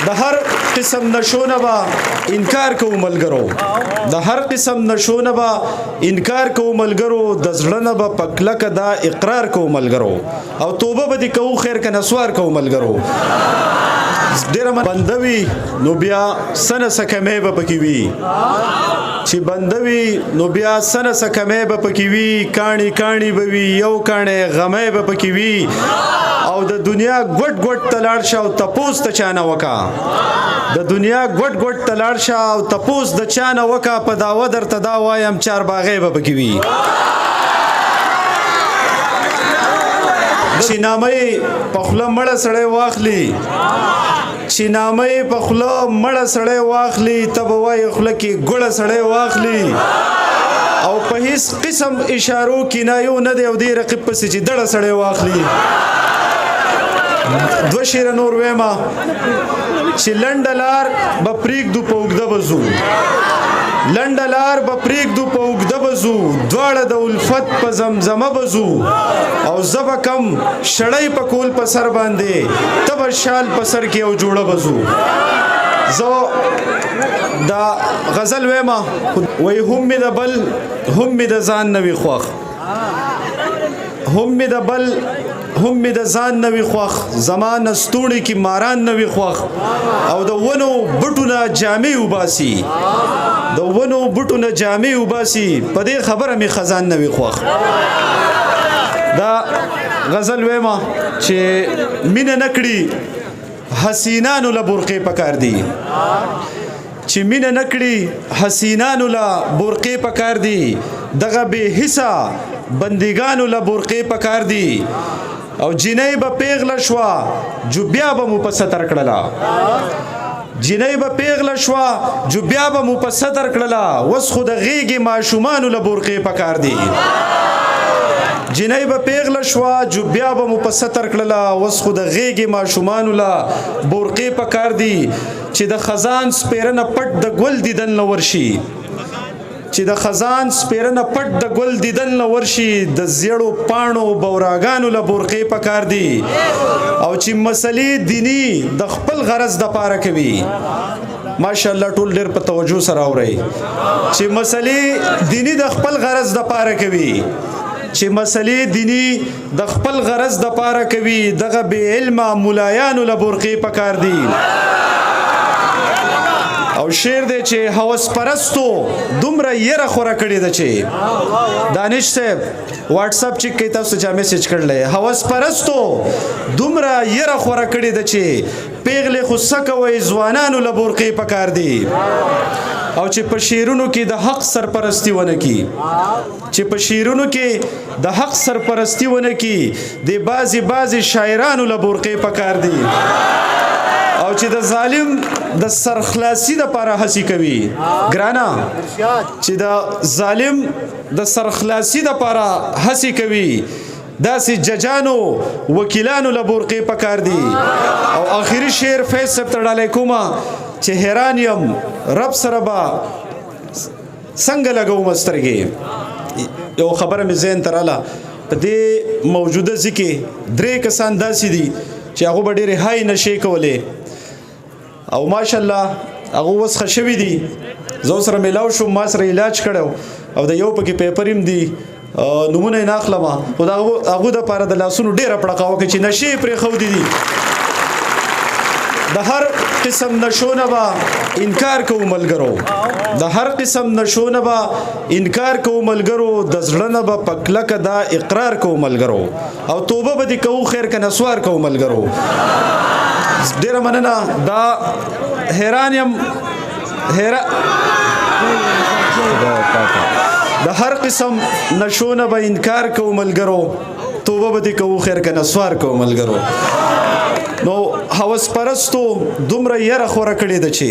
د هر قسم نشونه به انکار کوو ملګرو د هر قسم نشونه به انکار کوو ملګرو د زړه نه به په کلکه دا اقرار کوو ملګرو او توبه به دې کوو خیر که نسوار کوو ملګرو ډېره بنده وي نو بیا څه نه څه کمی به پکې وي چې بنده وي نو بیا څه نه څه کمی به پکې وي کاڼي کاڼي به وي یو کاڼی غمی به پکې وي او د دنیا ګوټ ګوټ ته لاړ شه او تپوس ته چا نه وکړه د دنیا ګوټ ګوټ ته لاړ شه او تپوس د چا نه وکړه په دعوه درته دا وایم چارباغۍ به پکې وي چې نامه یې په خوله مړه سړی واخلي چې نامه یې په خوله مړه سړی واخلي ته به وایې خوله کې ګوړه سړی واخلي او په هیڅ قسم اشارو کنایو نه دی او دې رقیب پسې چې دړه سړی واخلي دوه شعره نور ویمه چې لنډه لار به پرېږدو په اوږده به ځو لنډه لار به پرېږدو په اوږده به ځو دواړه د الفت په زمزمه به ځو او زه به کم شړی په کول په سر باندې ته به شال په سر کې او جوړه به ځو زه دا غزل ویمه وایي هم مې د بل هم مې د ځان نه وي خوښ هم مې د بل هم مې د ځان نه وي خوښ زما نستوڼي کې ماران نه وي خوښ او د ونو بوټو نه جامې وباسي د ونو بوټو نه جامې وباسي په دې خبره مې خزان نه وي خوښ دا غزل ویمه چې مینه نه کړي حسینانو له برقې پکار دي چې مینه نه کړي حسینانو له برقې پکار دي دغه بې حسه بندګانو له برقې پکار دي او جنۍ به پیغله شوه جو بیا به مو په ستر کړله جنۍ به پیغله شوه جو بیا به مو په ستر کړله اوس خو د غېږې ماشومانو له برقې پکار دي جنۍ به پیغله شوه جو بیا به مو په ستر کړله اوس خو د غېږې ماشومانو له برقې پکار دي چې د خزان سپېره نه پټ د ګل دیدن نه ورشي چې د خزان سپېره نه پټ د ګل دیدن نه ورشي د زیړو پاڼو بوراګانو له برقې پکار دي او چې مسلې دیني د خپل غرض دپاره کوي ماشاءالله ټول ډېر په توجه سره اورئ چې مسلې دیني د خپل غرض دپاره کوي چې مسلې دینی د خپل غرض دپاره کوي دغه بې علمه ملایانو له برقې پکار دي او شعر دی چې هوس پرستو دومره یره خوره کړې ده چې دانش صاحب واټساپ چیک کوي تاسو چا میسج کړلی هوس پرستو دومره یره خوره کړې ده چې پیغلې خو څه کوئ ځوانانو له برقې پکار دي او چې په شعرونو کې د حق سرپرستی ونه کی چې په شعرونو کې د حق سرپرستی ونه کی د بعضی شاعرانو له برقې پکار دي او چې د ظالم د سرخلاصي دپاره هڅې کوي ګرانه چې د ظالم د سرخلاصي دپاره هڅې کوي داسې ججانو وکیلانو له برقې پکار دي او آخري شعر فیض صاحب ته ډالۍ کومه چې حیران یم رب سره به څنګه لګوم سترګې یو خبره مې ذهن ته راله په دې موجوده ځای کې 3 کسان داسې دي چې هغه به ډېرې های نشې کولې او ماشاءالله هغه اوس ښه شوي دي زه ورسره میلاو شوم ما سره علاج کړی او د یو پکې پیپر هم دي نومونه یې نه اخلم خو د هغو دپاره د لاسونو ډېره پړقه وکړه چې نشې یې پرېښودې دي د هر قسم نشونه به انکار کوو ملګرو د هر قسم نشونه به انکار کوو ملګرو د زړه نه به په کلکه دا اقرار کوو ملګرو او توبه به دې کوو خیر که نسوار کوو ملګرو ډېره مننه دا حیران یم د هر قسم نشونه به انکار کوو ملګرو توبه به دې کوو خیر که نسوار کوو ملګرو نو هوس پرستو دومره یره خوره کړې ده چې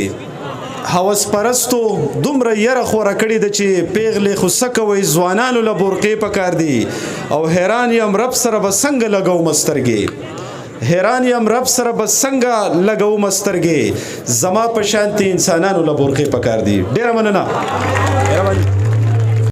هوس پرستو دومره یره خوره کړې ده چې پیغلې خو څه کوئ ځوانانو له برقې پکار دي او حیران یم رب سره به څنګه لګوم سترګې حیران یم رب سره به څنګه لګوم سترګې زما په شانتي انسانانو له برقې پکار دي ډېره مننه